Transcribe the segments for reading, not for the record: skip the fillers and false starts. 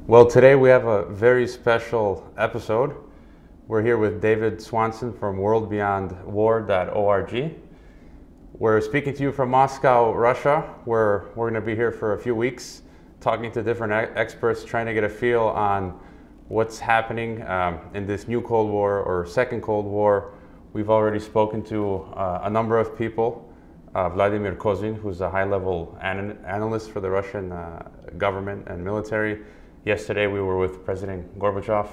Well, today we have a very special episode. We're here with David Swanson from worldbeyondwar.org. We're speaking to you from Moscow, Russia, where we're going to be here for a few weeks, talking to different experts, trying to get a feel on what's happening in this new Cold War or second Cold War. We've already spoken to a number of people. Vladimir Kozin, who's a high-level analyst for the Russian government and military. Yesterday we were with President Gorbachev.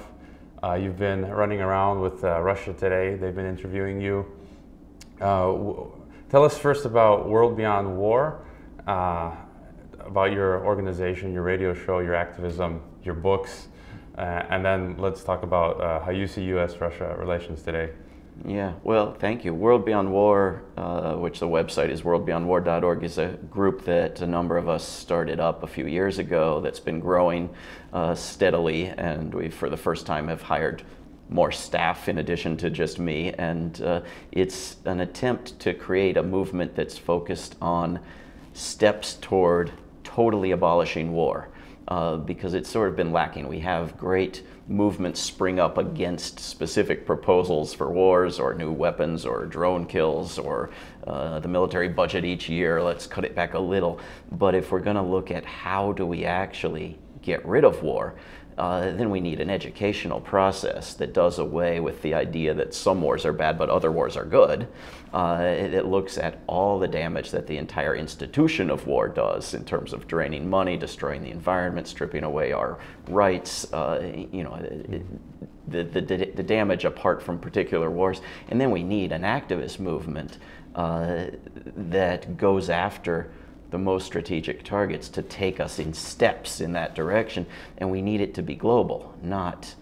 You've been running around with Russia Today. They've been interviewing you. Tell us first about World Beyond War, about your organization, your radio show, your activism, your books, and then let's talk about how you see U.S.-Russia relations today. Yeah, well, thank you. World Beyond War, which the website is worldbeyondwar.org, is a group that a number of us started up a few years ago that's been growing steadily, and we, for the first time, have hired more staff in addition to just me, and it's an attempt to create a movement that's focused on steps toward totally abolishing war, because it's sort of been lacking. We have great movements spring up against specific proposals for wars or new weapons or drone kills or the military budget each year, let's cut it back a little. But if we're going to look at how do we actually get rid of war, then we need an educational process that does away with the idea that some wars are bad but other wars are good. It looks at all the damage that the entire institution of war does in terms of draining money, destroying the environment, stripping away our rights, the damage apart from particular wars. And then we need an activist movement that goes after the most strategic targets to take us in steps in that direction, and we need it to be global, not,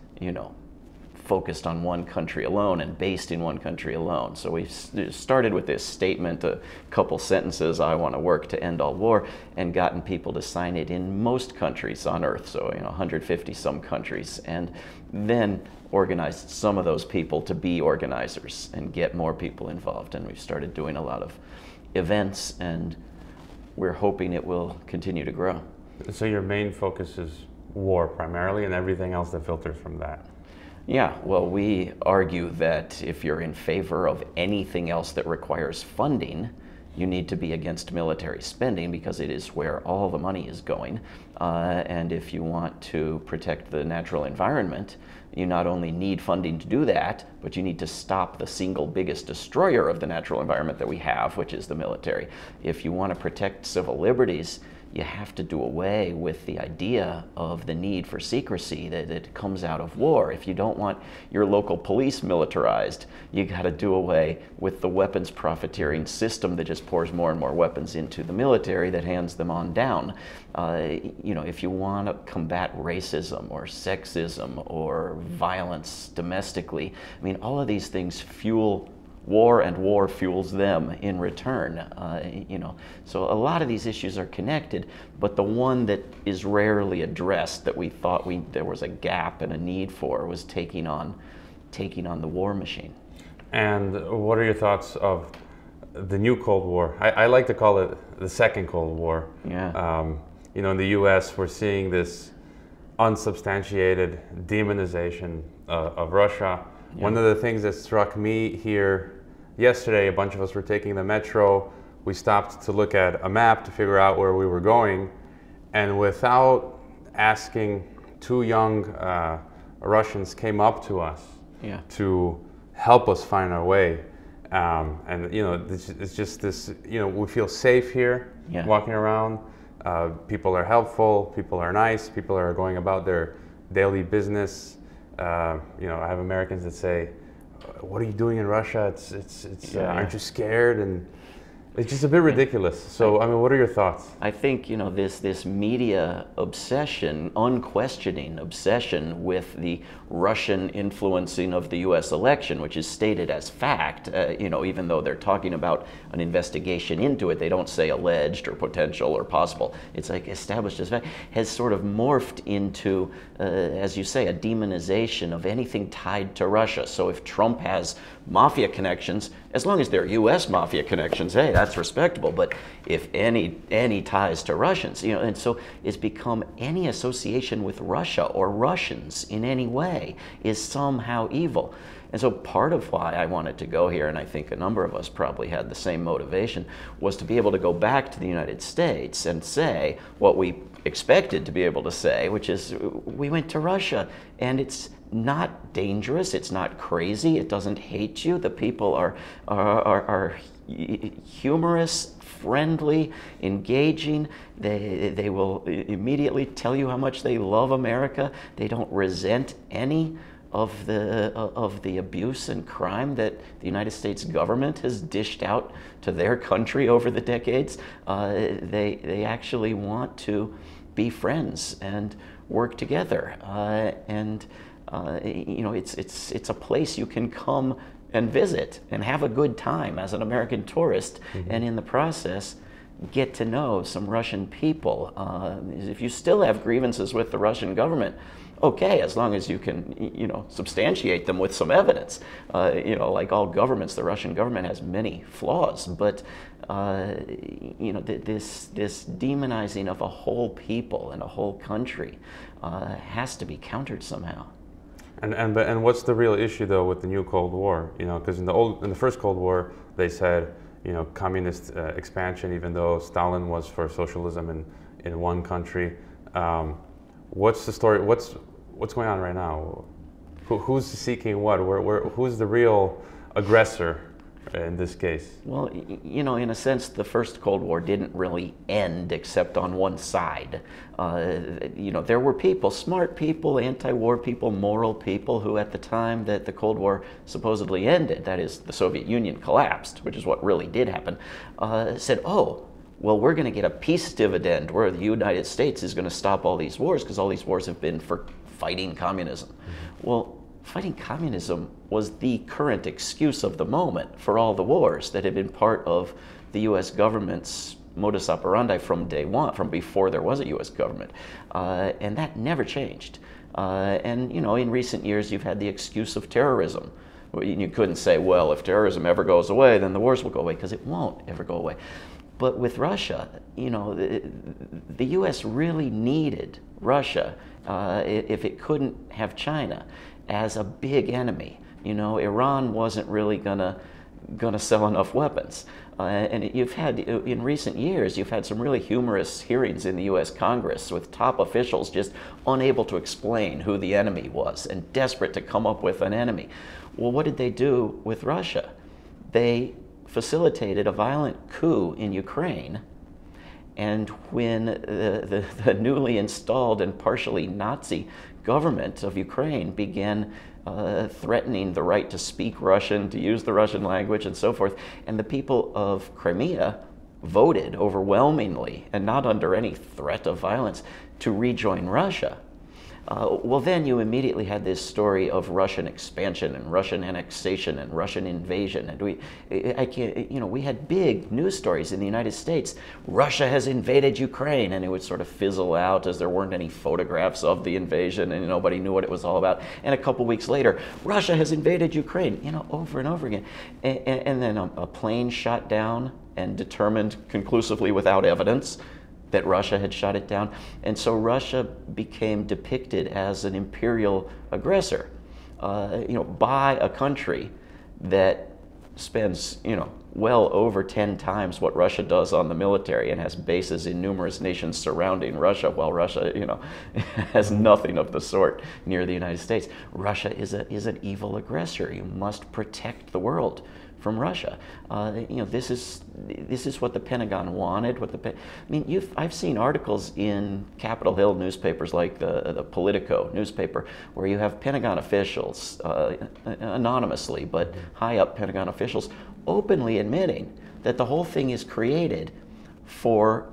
focused on one country alone and based in one country alone. So we started with this statement, a couple sentences, I want to work to end all war, and gotten people to sign it in most countries on Earth, so 150 some countries, and then organized some of those people to be organizers and get more people involved, and we've started doing a lot of events, and we're hoping it will continue to grow. So your main focus is war primarily, and everything else that filters from that? Yeah, well, we argue that if you're in favor of anything else that requires funding, you need to be against military spending because it is where all the money is going. And if you want to protect the natural environment, you not only need funding to do that, but you need to stop the single biggest destroyer of the natural environment that we have, which is the military. If you want to protect civil liberties, you have to do away with the idea of the need for secrecy that comes out of war. If you don't want your local police militarized, you got to do away with the weapons profiteering system that just pours more and more weapons into the military that hands them on down. If you want to combat racism or sexism or violence domestically, all of these things fuel war, and war fuels them in return. So a lot of these issues are connected, but the one that is rarely addressed that we thought there was a gap and a need for was taking on the war machine. And what are your thoughts of the new Cold War? I like to call it the second Cold War. Yeah. In the U.S. we're seeing this unsubstantiated demonization of Russia. Yeah. One of the things that struck me here yesterday, a bunch of us were taking the metro. We stopped to look at a map to figure out where we were going, and without asking, two young Russians came up to us to help us find our way. It's just this, we feel safe here walking around. People are helpful, people are nice, people are going about their daily business. I have Americans that say, "What are you doing in Russia? Aren't you scared?" And it's just a bit ridiculous. So, what are your thoughts? I think, this media obsession, unquestioning obsession with the Russian influencing of the U.S. election, which is stated as fact, even though they're talking about an investigation into it, they don't say alleged or potential or possible. It's like established as fact, has sort of morphed into, as you say, a demonization of anything tied to Russia. So if Trump has mafia connections, As long as they're U.S. mafia connections, hey, that's respectable. But if any ties to Russians, and so it's become any association with Russia or Russians in any way is somehow evil. And so part of why I wanted to go here, and I think a number of us probably had the same motivation, was to be able to go back to the United States and say what we expected to be able to say, which is we went to Russia and it's not dangerous, it's not crazy, it doesn't hate you, the people are humorous, friendly, engaging, they will immediately tell you how much they love America, they don't resent any of the abuse and crime that the United States government has dished out to their country over the decades. They actually want to be friends and work together, it's a place you can come and visit and have a good time as an American tourist, and in the process get to know some Russian people. If you still have grievances with the Russian government, okay, as long as you can, substantiate them with some evidence. Like all governments, the Russian government has many flaws, but this demonizing of a whole people and a whole country has to be countered somehow. And what's the real issue though with the new Cold War? Because in the first Cold War they said communist expansion, even though Stalin was for socialism in one country. What's the story? What's going on right now? Who's seeking what? Who's the real aggressor in this case? Well, in a sense, the first Cold War didn't really end except on one side. There were people, smart people, anti-war people, moral people, who at the time that the Cold War supposedly ended, that is, the Soviet Union collapsed, which is what really did happen, said, oh, well, we're going to get a peace dividend where the United States is going to stop all these wars because all these wars have been for fighting communism. Well, fighting communism was the current excuse of the moment for all the wars that had been part of the U.S. government's modus operandi from day one, from before there was a U.S. government. And that never changed. In recent years, you've had the excuse of terrorism. You couldn't say, well, if terrorism ever goes away, then the wars will go away, because it won't ever go away. But with Russia, the U.S. really needed Russia if it couldn't have China as a big enemy. Iran wasn't really gonna sell enough weapons. And you've had, in recent years, you've had some really humorous hearings in the U.S. Congress with top officials just unable to explain who the enemy was and desperate to come up with an enemy. Well, what did they do with Russia? They facilitated a violent coup in Ukraine, and when the newly installed and partially Nazi government of Ukraine began threatening the right to speak Russian, to use the Russian language and so forth, and the people of Crimea voted overwhelmingly and not under any threat of violence to rejoin Russia. Well, then you immediately had this story of Russian expansion and Russian annexation and Russian invasion, and we had big news stories in the United States. Russia has invaded Ukraine, and it would sort of fizzle out as there weren't any photographs of the invasion, and nobody knew what it was all about. And a couple weeks later, Russia has invaded Ukraine, over and over again, and then a plane shot down and determined conclusively without evidence that Russia had shot it down. And so Russia became depicted as an imperial aggressor, by a country that spends, well over 10 times what Russia does on the military and has bases in numerous nations surrounding Russia, while Russia, has nothing of the sort near the United States. Russia is an evil aggressor. You must protect the world from Russia. This is what the Pentagon wanted. I've seen articles in Capitol Hill newspapers like the Politico newspaper where you have Pentagon officials, anonymously, but high up Pentagon officials, openly admitting that the whole thing is created for,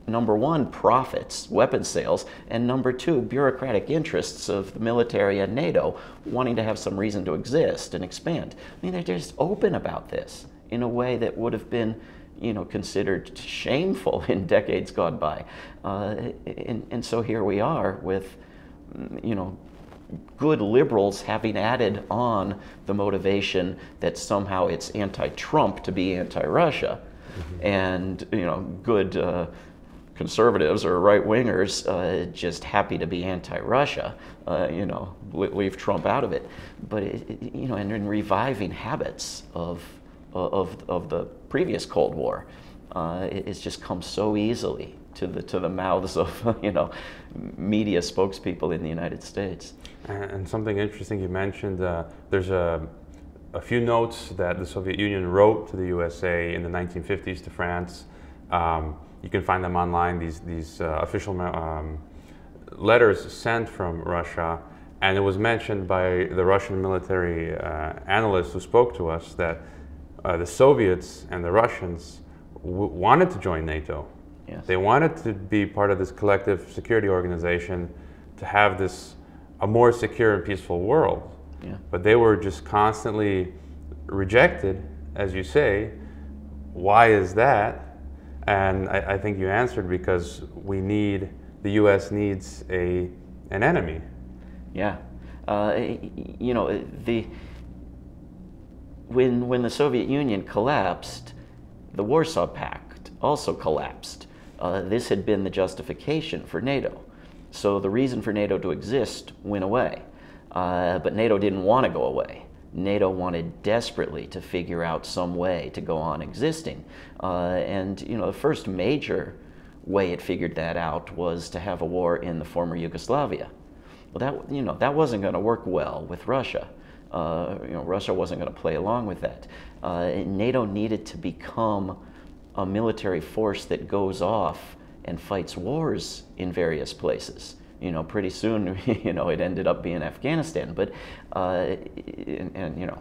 number one, profits, weapons sales, and number two, bureaucratic interests of the military and NATO wanting to have some reason to exist and expand. They're just open about this in a way that would have been, considered shameful in decades gone by. And so here we are with, good liberals having added on the motivation that somehow it's anti-Trump to be anti-Russia, and good conservatives or right-wingers just happy to be anti-Russia, leave Trump out of it. But and in reviving habits of the previous Cold War, it's just come so easily to the mouths of media spokespeople in the United States. And something interesting you mentioned, there's a few notes that the Soviet Union wrote to the USA in the 1950s to France. You can find them online, these official letters sent from Russia, and it was mentioned by the Russian military analysts who spoke to us that the Soviets and the Russians wanted to join NATO. Yes. They wanted to be part of this collective security organization to have a more secure and peaceful world. Yeah. But they were just constantly rejected, as you say. Why is that? And I think you answered, because the U.S. needs an enemy. Yeah. When the Soviet Union collapsed, the Warsaw Pact also collapsed. This had been the justification for NATO. So the reason for NATO to exist went away. But NATO didn't want to go away. NATO wanted desperately to figure out some way to go on existing. And the first major way it figured that out was to have a war in the former Yugoslavia. Well, that wasn't going to work well with Russia. Russia wasn't going to play along with that. NATO needed to become a military force that goes off and fights wars in various places. Pretty soon, it ended up being Afghanistan, but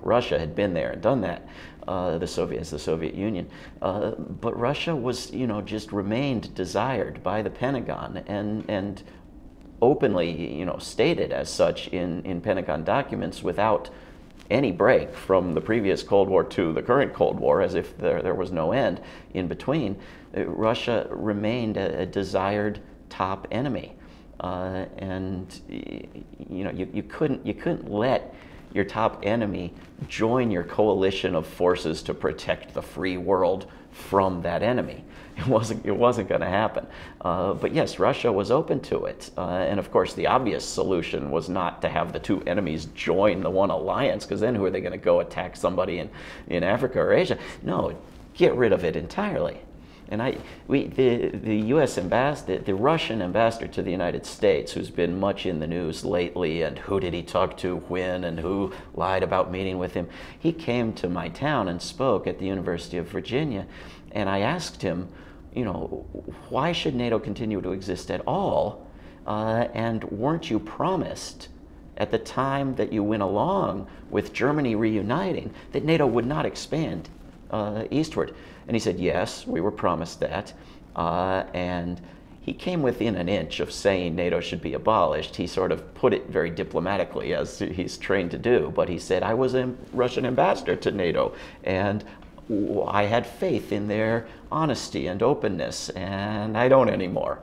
Russia had been there and done that. The Soviet Union, but Russia was, just remained desired by the Pentagon and openly, stated as such in Pentagon documents without any break from the previous Cold War to the current Cold War, as if there was no end in between. Russia remained a desired top enemy. And you couldn't let your top enemy join your coalition of forces to protect the free world from that enemy. It wasn't going to happen. But yes, Russia was open to it, and of course the obvious solution was not to have the two enemies join the one alliance, because then who are they going to go attack somebody in Africa or Asia? No, get rid of it entirely. And the U.S. ambassador, the Russian ambassador to the United States, who's been much in the news lately, and who did he talk to when, and who lied about meeting with him, he came to my town and spoke at the University of Virginia, and I asked him, why should NATO continue to exist at all? And weren't you promised at the time that you went along with Germany reuniting that NATO would not expand eastward? And he said, yes, we were promised that. And he came within an inch of saying NATO should be abolished. He sort of put it very diplomatically, as he's trained to do. But he said, I was a Russian ambassador to NATO, and I had faith in their honesty and openness, and I don't anymore.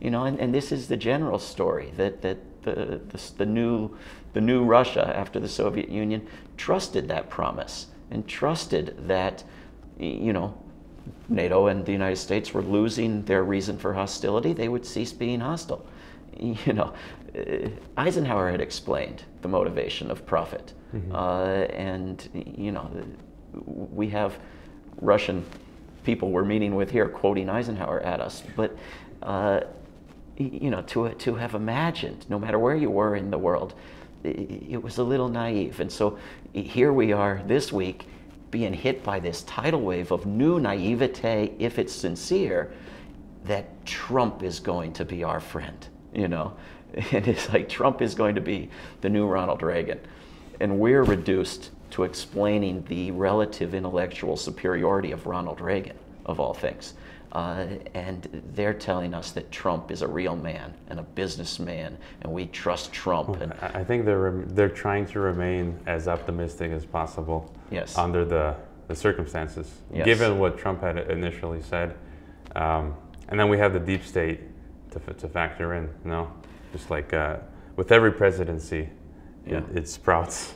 And this is the general story, that the new Russia after the Soviet Union trusted that promise and trusted that NATO and the United States were losing their reason for hostility. They would cease being hostile. Eisenhower had explained the motivation of profit. And we have Russian people we're meeting with here quoting Eisenhower at us. But to have imagined, no matter where you were in the world, it was a little naive. And so here we are this week, being hit by this tidal wave of new naivete, if it's sincere, that Trump is going to be our friend, And it's like Trump is going to be the new Ronald Reagan. And we're reduced to explaining the relative intellectual superiority of Ronald Reagan, of all things. And they're telling us that Trump is a real man and a businessman, and we trust Trump. And I think they're trying to remain as optimistic as possible. Yes. Under the circumstances, yes, given what Trump had initially said. And then we have the deep state to factor in, just like with every presidency, it sprouts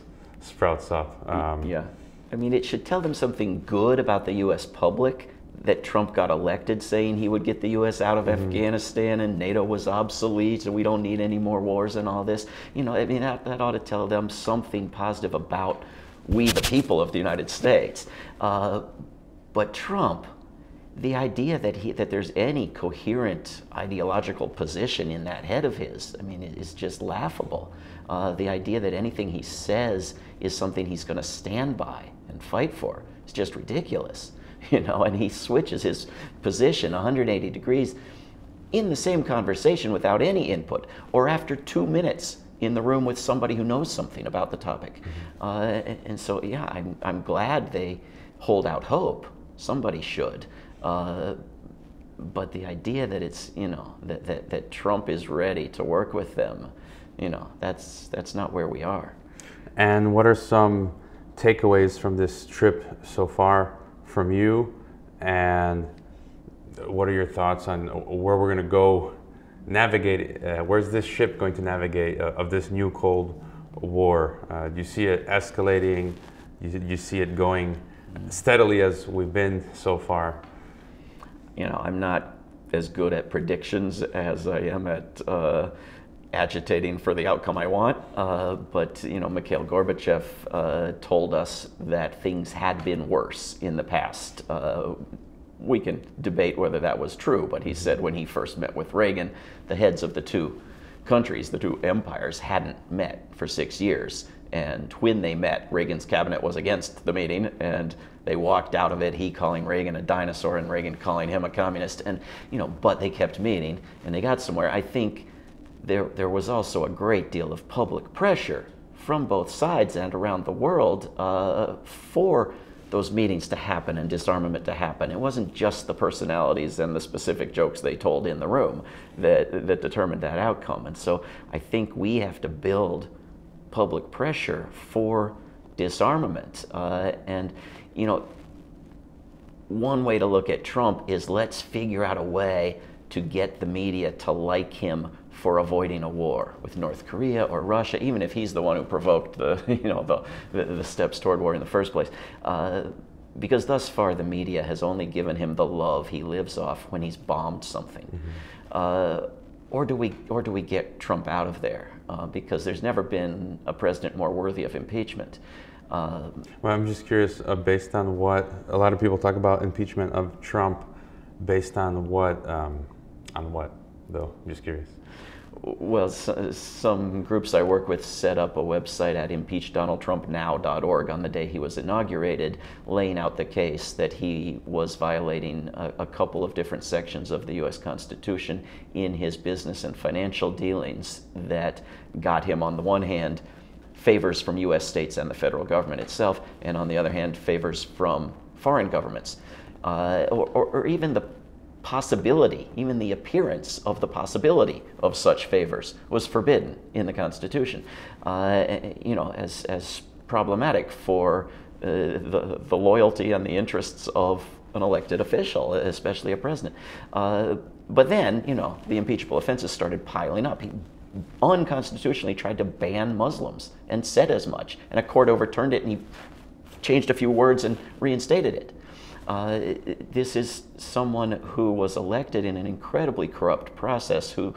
up. Yeah. I mean, it should tell them something good about the U.S. public that Trump got elected saying he would get the U.S. out of Afghanistan and NATO was obsolete and we don't need any more wars and all this. You know, I mean, that ought to tell them something positive about we, the people of the United States. But Trump, the idea that there's any coherent ideological position in that head of his, I mean, is just laughable. The idea that anything he says is something he's going to stand by and fight for is just ridiculous. You know, and he switches his position 180 degrees in the same conversation without any input, or after 2 minutes in the room with somebody who knows something about the topic. And so, yeah, I'm glad they hold out hope. Somebody should. But the idea that it's, you know, that Trump is ready to work with them, you know, that's not where we are. And what are some takeaways from this trip so far from you, and what are your thoughts on where we're going to go navigate? Where's this ship going to navigate of this new Cold War? Do you see it escalating? You see it going steadily as we've been so far? You know, I'm not as good at predictions as I am at agitating for the outcome I want, but you know, Mikhail Gorbachev told us that things had been worse in the past. We can debate whether that was true, but he said when he first met with Reagan, the heads of the two countries, the two empires, hadn't met for 6 years. And when they met, Reagan's cabinet was against the meeting, and they walked out of it, he calling Reagan a dinosaur and Reagan calling him a communist. And, you know, but they kept meeting and they got somewhere. I think there was also a great deal of public pressure from both sides and around the world for those meetings to happen and disarmament to happen. It wasn't just the personalities and the specific jokes they told in the room that determined that outcome. And so I think we have to build public pressure for disarmament. And, you know, one way to look at Trump is let's figure out a way to get the media to like him for avoiding a war with North Korea or Russia, even if he's the one who provoked the, you know, the steps toward war in the first place. Because thus far the media has only given him the love he lives off when he's bombed something. Or do we get Trump out of there? Because there's never been a president more worthy of impeachment. Well, I'm just curious, based on what a lot of people talk about impeachment of Trump, based on what though? I'm just curious. Well, some groups I work with set up a website at impeachdonaldtrumpnow.org on the day he was inaugurated, laying out the case that he was violating a couple of different sections of the U.S. Constitution in his business and financial dealings that got him, on the one hand, favors from U.S. states and the federal government itself, and on the other hand, favors from foreign governments, or even the possibility, even the appearance of the possibility of such favors was forbidden in the Constitution, you know, as problematic for the loyalty and the interests of an elected official, especially a president. But then, you know, the impeachable offenses started piling up. He unconstitutionally tried to ban Muslims and said as much, and a court overturned it and he changed a few words and reinstated it. This is someone who was elected in an incredibly corrupt process, who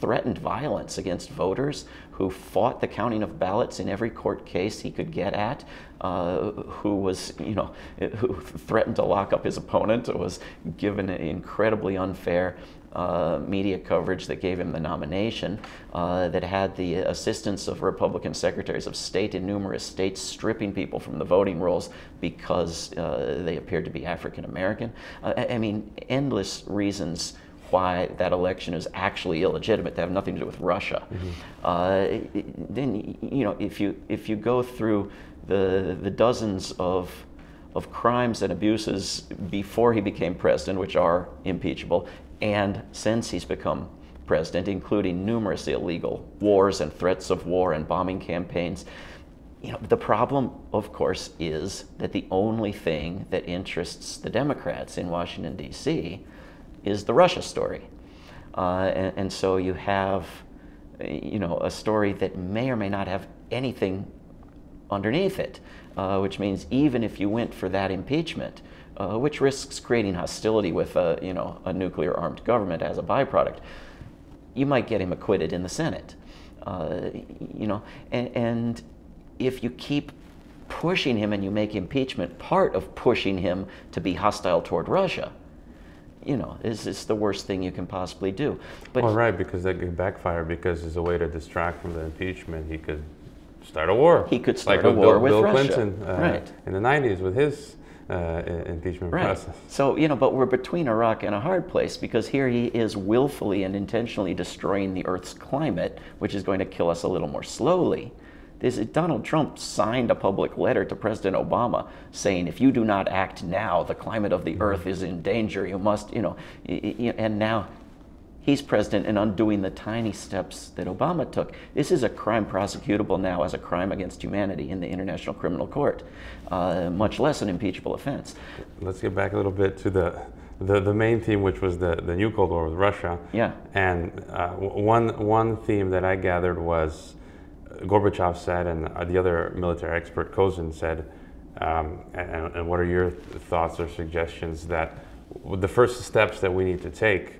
threatened violence against voters, who fought the counting of ballots in every court case he could get at, who was, you know, who threatened to lock up his opponent, was given an incredibly unfair media coverage that gave him the nomination, that had the assistance of Republican secretaries of state in numerous states stripping people from the voting rolls because they appeared to be African American. I mean, endless reasons why that election is actually illegitimate. They have nothing to do with Russia. Then, you know, if you go through the dozens of crimes and abuses before he became president, which are impeachable, and since he's become president, including numerous illegal wars and threats of war and bombing campaigns, you know, the problem, of course, is that the only thing that interests the Democrats in Washington, D.C. is the Russia story. And so you have, you know, a story that may or may not have anything underneath it, which means even if you went for that impeachment, which risks creating hostility with a nuclear-armed government as a byproduct, you might get him acquitted in the Senate. And if you keep pushing him and you make impeachment part of pushing him to be hostile toward Russia, is the worst thing you can possibly do. But well, right, because that could backfire, because as a way to distract from the impeachment, he could start a war. He could start a war with Bill Russia. Clinton Right. in the 90s with his impeachment process. So, but we're between a rock and a hard place, because here he is willfully and intentionally destroying the Earth's climate, which is going to kill us a little more slowly. Donald Trump signed a public letter to President Obama saying, if you do not act now, the climate of the Earth is in danger. You must, and now he's president and undoing the tiny steps that Obama took. This is a crime prosecutable now as a crime against humanity in the International Criminal Court, much less an impeachable offense. Let's get back a little bit to the main theme, which was the new Cold War with Russia. Yeah. And one theme that I gathered was Gorbachev said, and the other military expert Kozin said, and what are your thoughts or suggestions, that the first steps that we need to take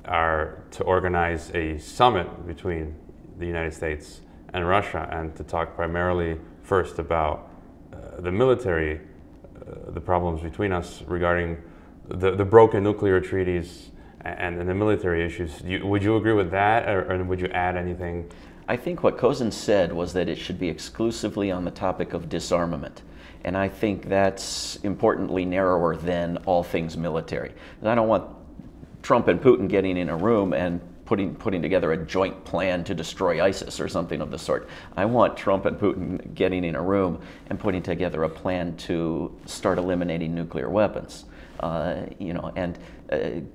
are to organize a summit between the United States and Russia, and to talk primarily first about the military, the problems between us regarding the broken nuclear treaties and the military issues. Would you agree with that, or would you add anything? I think what Kozin said was that it should be exclusively on the topic of disarmament. And I think that's importantly narrower than all things military. I don't want Trump and Putin getting in a room and putting together a joint plan to destroy ISIS or something of the sort. I want Trump and Putin getting in a room and putting together a plan to start eliminating nuclear weapons.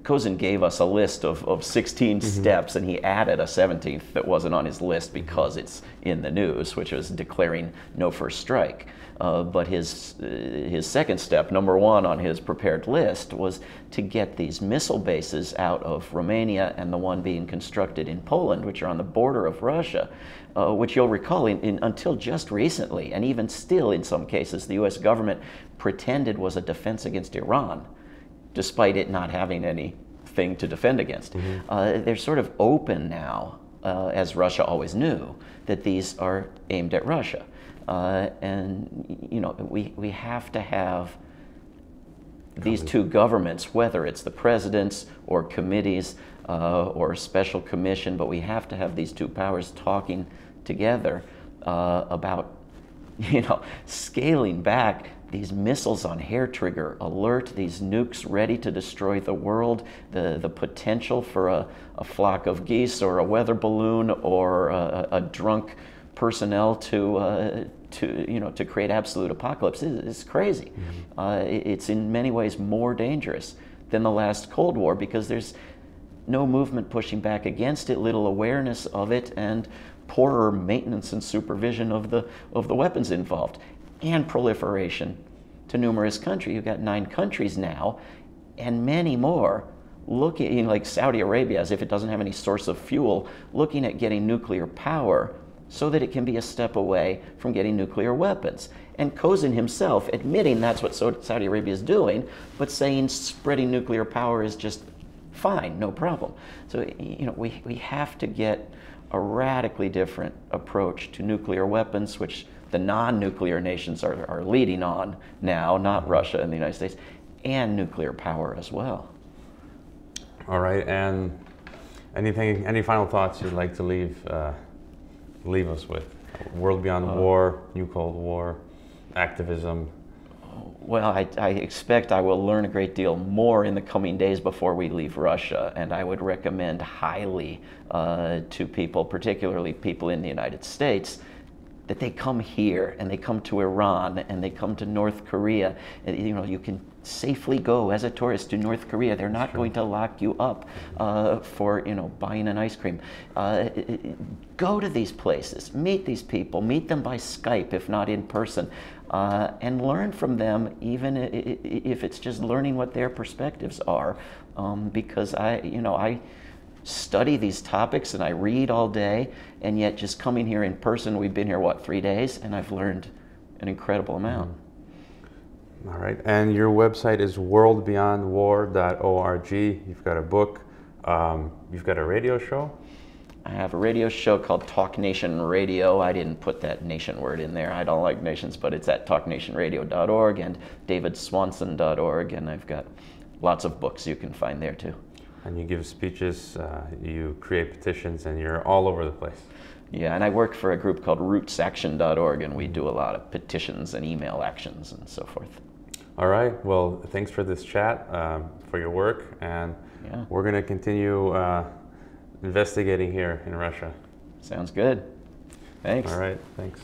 Kozin gave us a list of 16 steps, and he added a 17th that wasn't on his list because it's in the news, which was declaring no first strike. But his second step, number one on his prepared list, was to get these missile bases out of Romania and the one being constructed in Poland, which are on the border of Russia, which you'll recall until just recently, and even still in some cases, the U.S. government pretended was a defense against Iran, despite it not having anything to defend against. They're sort of open now, as Russia always knew, that these are aimed at Russia. We have to have these two governments, whether it's the presidents or committees or a special commission, but we have to have these two powers talking together about, scaling back these missiles on hair trigger alert, these nukes ready to destroy the world, the potential for a flock of geese or a weather balloon or a drunk personnel to create absolute apocalypse is crazy. It's in many ways more dangerous than the last Cold War, because there's no movement pushing back against it, little awareness of it, and poorer maintenance and supervision of the weapons involved, and proliferation to numerous countries. You've got 9 countries now, and many more looking, like Saudi Arabia, as if it doesn't have any source of fuel, looking at getting nuclear power so that it can be a step away from getting nuclear weapons. And Kozin himself admitting that's what Saudi Arabia is doing, but saying spreading nuclear power is just fine, no problem. So, we have to get a radically different approach to nuclear weapons, which the non-nuclear nations are leading on now, not Russia and the United States, and nuclear power as well. All right, and any final thoughts you'd like to leave us with? World Beyond War, New Cold War, activism. Well, I expect I will learn a great deal more in the coming days before we leave Russia, and I would recommend highly to people, particularly people in the United States, that they come here and they come to Iran and they come to North Korea. You can safely go as a tourist to North Korea. They're not going to lock you up for buying an ice cream. Go to these places, meet these people, meet them by Skype if not in person, and learn from them, even if it's just learning what their perspectives are. Because I study these topics and I read all day, and yet just coming here in person, we've been here, what, 3 days, and I've learned an incredible amount. All right, and your website is worldbeyondwar.org. You've got a book, you've got a radio show. I have a radio show called Talk Nation Radio. I didn't put that nation word in there. I don't like nations, but it's at talknationradio.org and davidswanson.org, and I've got lots of books you can find there too. And you give speeches, you create petitions, and you're all over the place. Yeah, and I work for a group called rootsaction.org, and we do a lot of petitions and email actions and so forth. All right, well, thanks for this chat, for your work, and we're going to continue investigating here in Russia. Sounds good. Thanks. All right, thanks.